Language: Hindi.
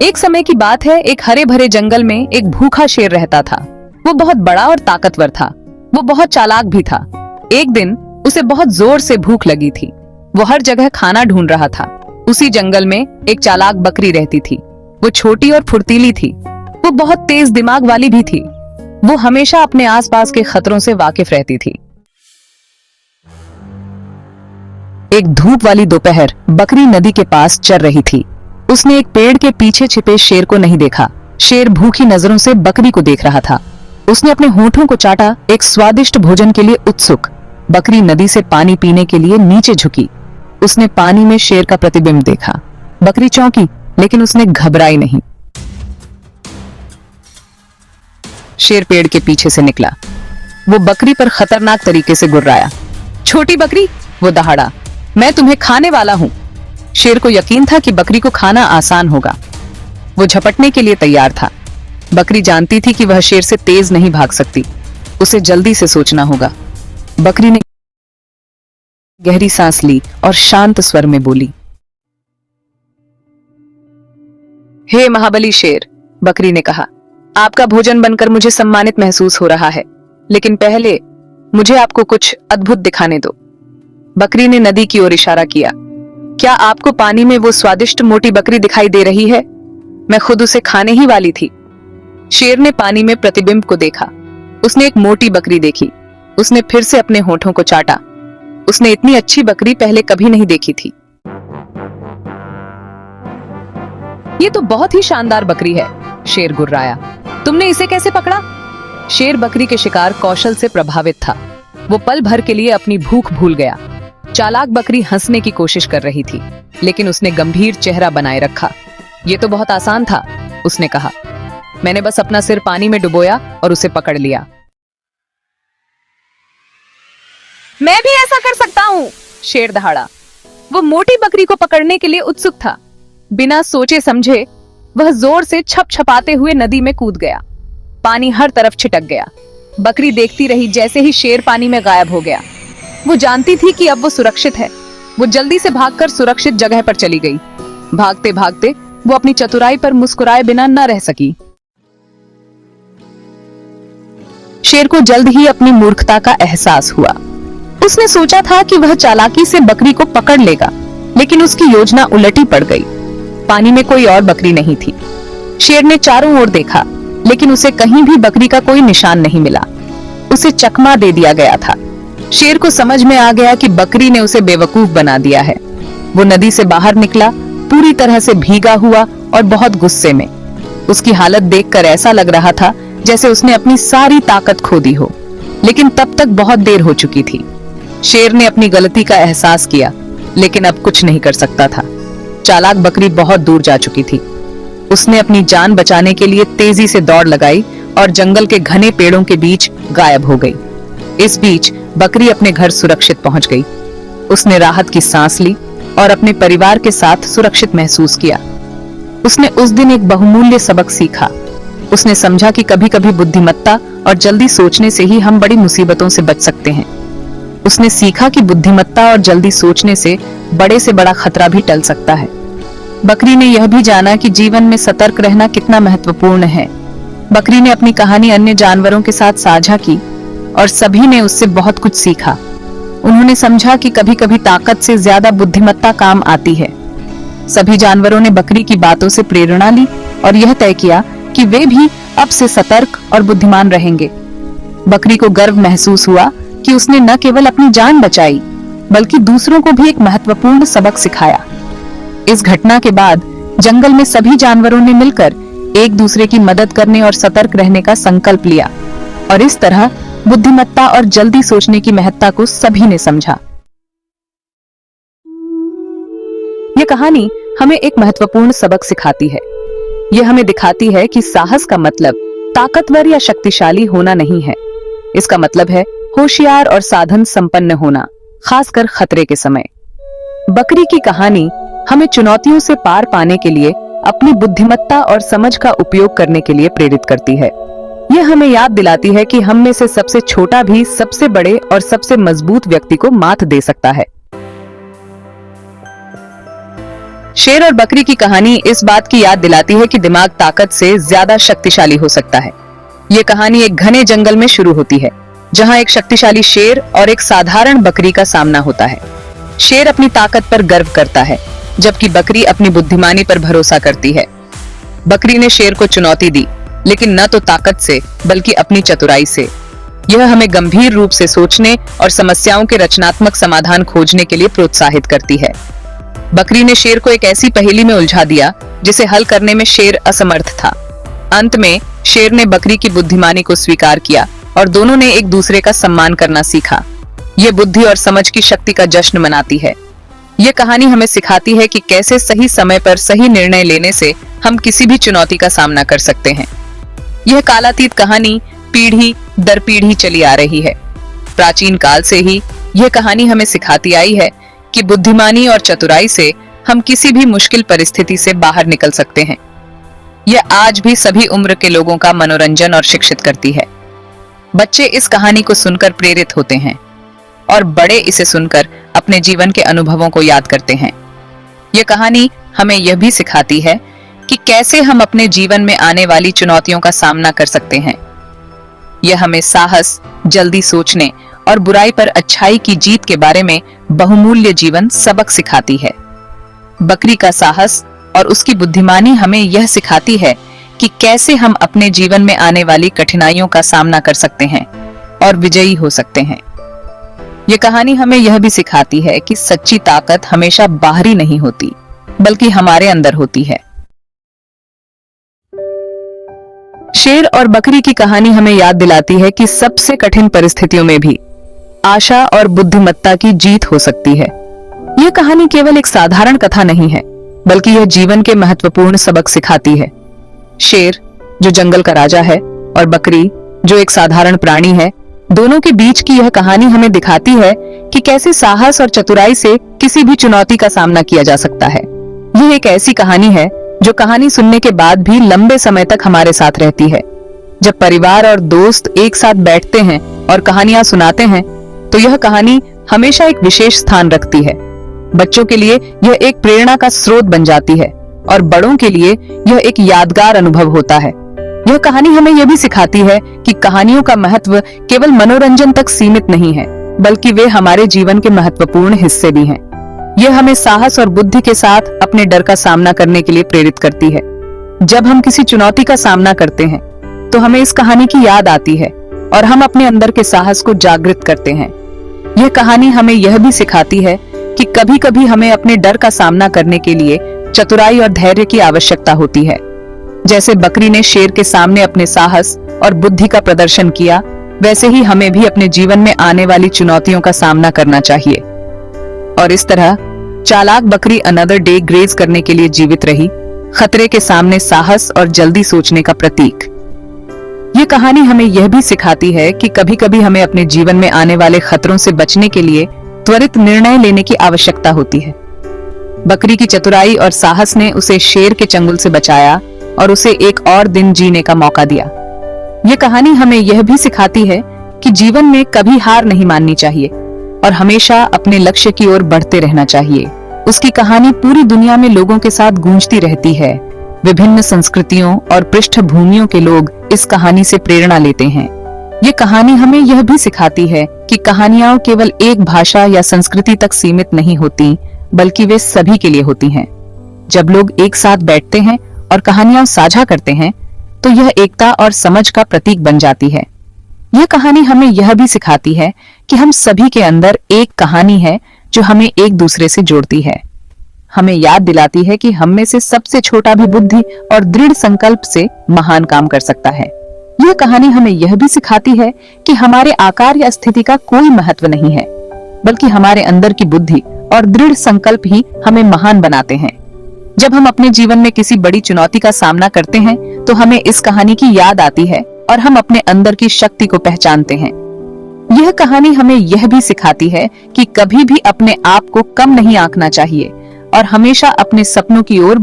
एक समय की बात है, एक हरे भरे जंगल में एक भूखा शेर रहता था। वो बहुत बड़ा और ताकतवर था। वो बहुत चालाक भी था। एक दिन उसे बहुत जोर से भूख लगी थी। वो हर जगह खाना ढूंढ रहा था। उसी जंगल में एक चालाक बकरी रहती थी। वो छोटी और फुर्तीली थी। वो बहुत तेज दिमाग वाली भी थी। वो हमेशा अपने आसपास के खतरों से वाकिफ रहती थी। एक धूप वाली दोपहर बकरी नदी के पास चर रही थी। उसने एक पेड़ के पीछे छिपे शेर को नहीं देखा। शेर भूखी नजरों से बकरी को देख रहा था। उसने अपने होठों को चाटा, एक स्वादिष्ट भोजन के लिए उत्सुक। बकरी नदी से पानी पीने के लिए नीचे झुकी। उसने पानी में शेर का प्रतिबिंब देखा। बकरी चौंकी, लेकिन उसने घबराई नहीं। शेर पेड़ के पीछे से निकला। वो बकरी पर खतरनाक तरीके से गुर्राया। छोटी बकरी, वो दहाड़ा, मैं तुम्हें खाने वाला हूं। शेर को यकीन था कि बकरी को खाना आसान होगा। वो झपटने के लिए तैयार था। बकरी जानती थी कि वह शेर से तेज नहीं भाग सकती। उसे जल्दी से सोचना होगा। बकरी ने गहरी सांस ली और शांत स्वर में बोली, हे महाबली शेर, बकरी ने कहा, आपका भोजन बनकर मुझे सम्मानित महसूस हो रहा है, लेकिन पहले मुझे आपको कुछ अद्भुत दिखाने दो। बकरी ने नदी की ओर इशारा किया। क्या आपको पानी में वो स्वादिष्ट मोटी बकरी दिखाई दे रही है? मैं खुद उसे खाने ही वाली थी। शेर ने पानी में प्रतिबिंब को देखा। उसने एक मोटी बकरी देखी। उसने फिर से अपने होठों को चाटा। उसने इतनी अच्छी बकरी पहले कभी नहीं देखी थी। ये तो बहुत ही शानदार बकरी है, शेर गुर्राया। तुमने इसे कैसे पकड़ा? शेर बकरी के शिकार कौशल से प्रभावित था। वो पल भर के लिए अपनी भूख भूल गया। चालाक बकरी हंसने की कोशिश कर रही थी, लेकिन उसने गंभीर चेहरा बनाए रखा। ये तो बहुत आसान था, उसने कहा। मैंने बस अपना सिर पानी में डुबोया और उसे पकड़ लिया। मैं भी ऐसा कर सकता हूँ, शेर दहाड़ा। वो मोटी बकरी को पकड़ने के लिए उत्सुक था। बिना सोचे समझे वह जोर से छपछपाते हुए नदी में कूद गया। पानी हर तरफ छिटक गया। बकरी देखती रही जैसे ही शेर पानी में गायब हो गया। वो जानती थी कि अब वो सुरक्षित है। वो जल्दी से भागकर सुरक्षित जगह पर चली गई। भागते भागते वो अपनी चतुराई पर मुस्कुराए बिना न रह सकी। शेर को जल्द ही अपनी मूर्खता का एहसास हुआ। उसने सोचा था कि वह चालाकी से बकरी को पकड़ लेगा, लेकिन उसकी योजना उलटी पड़ गई। पानी में कोई और बकरी नहीं थी। शेर ने चारों ओर देखा, लेकिन उसे कहीं भी बकरी का कोई निशान नहीं मिला। उसे चकमा दे दिया गया था। शेर को समझ में आ गया कि बकरी ने उसे बेवकूफ बना दिया है। वो नदी से बाहर निकला, पूरी तरह से भीगा हुआ और बहुत गुस्से में। उसकी हालत देखकर ऐसा लग रहा था जैसे उसने अपनी सारी ताकत खो दी हो, लेकिन तब तक बहुत देर हो चुकी थी। शेर ने अपनी गलती का एहसास किया, लेकिन अब कुछ नहीं कर सकता था। चालाक बकरी बहुत दूर जा चुकी थी। उसने अपनी जान बचाने के लिए तेजी से दौड़ लगाई और जंगल के घने पेड़ों के बीच गायब हो गई। इस बीच बकरी अपने घर सुरक्षित पहुंच गई। उसने राहत की सांस ली और अपने परिवार के साथ सुरक्षित महसूस किया। उसने उस दिन एक बहुमूल्य सबक सीखा। उसने समझा कि कभी-कभी बुद्धिमत्ता और जल्दी सोचने से ही हम बड़ी मुसीबतों से बच सकते हैं। उसने सीखा कि बुद्धिमत्ता और जल्दी सोचने से बड़े से बड़ा खतरा भी टल सकता है। बकरी ने यह भी जाना कि जीवन में सतर्क रहना कितना महत्वपूर्ण है। बकरी ने अपनी कहानी अन्य जानवरों के साथ साझा की और सभी ने उससे बहुत कुछ सीखा। उन्होंने समझा कि कभी-कभी ताकत से ज्यादा बुद्धिमत्ता काम आती है। सभी जानवरों ने बकरी की बातों से प्रेरणा ली और यह तय किया कि वे भी अब से सतर्क और बुद्धिमान रहेंगे। बकरी को गर्व महसूस हुआ कि उसने न केवल अपनी जान बचाई, बल्कि दूसरों को भी एक महत्वपूर्ण सबक सिखाया। इस घटना के बाद जंगल में सभी जानवरों ने मिलकर एक दूसरे की मदद करने और सतर्क रहने का संकल्प लिया, और इस तरह बुद्धिमत्ता और जल्दी सोचने की महत्ता को सभी ने समझा। यह कहानी हमें एक महत्वपूर्ण सबक सिखाती है। यह हमें दिखाती है कि साहस का मतलब ताकतवर या शक्तिशाली होना नहीं है। इसका मतलब है होशियार और साधन संपन्न होना, खासकर खतरे के समय। बकरी की कहानी हमें चुनौतियों से पार पाने के लिए अपनी बुद्धिमत्ता और समझ का उपयोग करने के लिए प्रेरित करती है। यह हमें याद दिलाती है कि हम में से सबसे छोटा भी सबसे बड़े और सबसे मजबूत व्यक्ति को मात दे सकता है। शेर और बकरी की कहानी इस बात की याद दिलाती है कि दिमाग ताकत से ज्यादा शक्तिशाली हो सकता है। ये कहानी एक घने जंगल में शुरू होती है, जहां एक शक्तिशाली शेर और एक साधारण बकरी का सामना होता है। शेर अपनी ताकत पर गर्व करता है, जबकि बकरी अपनी बुद्धिमानी पर भरोसा करती है। बकरी ने शेर को चुनौती दी, लेकिन न तो ताकत से बल्कि अपनी चतुराई से। यह हमें गंभीर रूप से सोचने और समस्याओं के रचनात्मक समाधान खोजने के लिए प्रोत्साहित करती है। बकरी ने शेर को एक ऐसी पहेली में उलझा दिया जिसे हल करने में शेर असमर्थ था। अंत में शेर ने बकरी की बुद्धिमानी को स्वीकार किया और दोनों ने एक दूसरे का सम्मान करना सीखा। ये बुद्धि और समझ की शक्ति का जश्न मनाती है। ये कहानी हमें सिखाती है कि कैसे सही समय पर सही निर्णय लेने से हम किसी भी चुनौती का सामना कर सकते हैं। यह कालातीत कहानी पीढ़ी दर पीढ़ी चली आ रही है। प्राचीन काल से ही यह कहानी हमें सिखाती आई है कि बुद्धिमानी और चतुराई से हम किसी भी मुश्किल परिस्थिति से बाहर निकल सकते हैं। यह आज भी सभी उम्र के लोगों का मनोरंजन और शिक्षित करती है। बच्चे इस कहानी को सुनकर प्रेरित होते हैं और बड़े इसे सुनकर अपने जीवन के अनुभवों को याद करते हैं। यह कहानी हमें यह भी सिखाती है कि कैसे हम अपने जीवन में आने वाली चुनौतियों का सामना कर सकते हैं। यह हमें साहस, जल्दी सोचने और बुराई पर अच्छाई की जीत के बारे में बहुमूल्य जीवन सबक सिखाती है। बकरी का साहस और उसकी बुद्धिमानी हमें यह सिखाती है कि कैसे हम अपने जीवन में आने वाली कठिनाइयों का सामना कर सकते हैं और विजयी हो सकते हैं। यह कहानी हमें यह भी सिखाती है कि सच्ची ताकत हमेशा बाहरी नहीं होती, बल्कि हमारे अंदर होती है। शेर और बकरी की कहानी हमें याद दिलाती है कि सबसे कठिन परिस्थितियों में भी आशा और बुद्धिमत्ता की जीत हो सकती है। यह कहानी केवल एक साधारण कथा नहीं है, बल्कि यह जीवन के महत्वपूर्ण सबक सिखाती है। शेर, जो जंगल का राजा है, और बकरी, जो एक साधारण प्राणी है, दोनों के बीच की यह कहानी हमें दिखाती है कि कैसे साहस और चतुराई से किसी भी चुनौती का सामना किया जा सकता है। यह एक ऐसी कहानी है जो कहानी सुनने के बाद भी लंबे समय तक हमारे साथ रहती है। जब परिवार और दोस्त एक साथ बैठते हैं और कहानियां सुनाते हैं, तो यह कहानी हमेशा एक विशेष स्थान रखती है। बच्चों के लिए यह एक प्रेरणा का स्रोत बन जाती है और बड़ों के लिए यह एक यादगार अनुभव होता है। यह कहानी हमें यह भी सिखाती है कि कहानियों का महत्व केवल मनोरंजन तक सीमित नहीं है, बल्कि वे हमारे जीवन के महत्वपूर्ण हिस्से भी हैं। यह हमें साहस और बुद्धि के साथ अपने डर का सामना करने के लिए प्रेरित करती है। जब हम किसी चुनौती का सामना करते हैं, तो हमें इस कहानी की याद आती है और हम अपने अंदर के साहस को जागृत करते हैं। यह कहानी हमें यह भी सिखाती है कि कभी-कभी हमें अपने डर का सामना करने के लिए चतुराई और धैर्य की आवश्यकता होती है। जैसे बकरी ने शेर के सामने अपने साहस और बुद्धि का प्रदर्शन किया, वैसे ही हमें भी अपने जीवन में आने वाली चुनौतियों का सामना करना चाहिए। और इस तरह चालाक बकरी अनदर डे ग्रेज करने के लिए जीवित रही, खतरे के सामने साहस और जल्दी सोचने का प्रतीक। ये कहानी हमें यह भी सिखाती है कि कभी-कभी हमें अपने जीवन में आने वाले खतरों से बचने के लिए त्वरित निर्णय लेने की आवश्यकता होती है। बकरी की चतुराई और साहस ने उसे शेर के चंगुल से बचाया और उसे एक और दिन जीने का मौका दिया। ये कहानी हमें यह भी सिखाती है कि जीवन में कभी हार नहीं माननी चाहिए और हमेशा अपने लक्ष्य की ओर बढ़ते रहना चाहिए। उसकी कहानी पूरी दुनिया में लोगों के साथ गूंजती रहती है। विभिन्न संस्कृतियों और पृष्ठभूमियों के लोग इस कहानी से प्रेरणा लेते हैं। ये कहानी हमें यह भी सिखाती है कि कहानियां केवल एक भाषा या संस्कृति तक सीमित नहीं होती, बल्कि वे सभी के लिए होती हैं। जब लोग एक साथ बैठते हैं और कहानियां साझा करते हैं, तो यह एकता और समझ का प्रतीक बन जाती है। यह कहानी हमें यह भी सिखाती है कि हम सभी के अंदर एक कहानी है जो हमें एक दूसरे से जोड़ती है। हमें याद दिलाती है कि हम में से सबसे छोटा भी बुद्धि और दृढ़ संकल्प से महान काम कर सकता है। यह कहानी हमें यह भी सिखाती है कि हमारे आकार या स्थिति का कोई महत्व नहीं है, बल्कि हमारे अंदर की बुद्धि और दृढ़ संकल्प ही हमें महान बनाते हैं। जब हम अपने जीवन में किसी बड़ी चुनौती का सामना करते हैं, तो हमें इस कहानी की याद आती है और हम अपने अंदर की शक्ति को पहचानते हैं। यह कहानी हमें यह भी सिखाती है कि कभी भी अपने आप को कम नहीं आंकना चाहिए और हमेशा अपने सपनों की ओर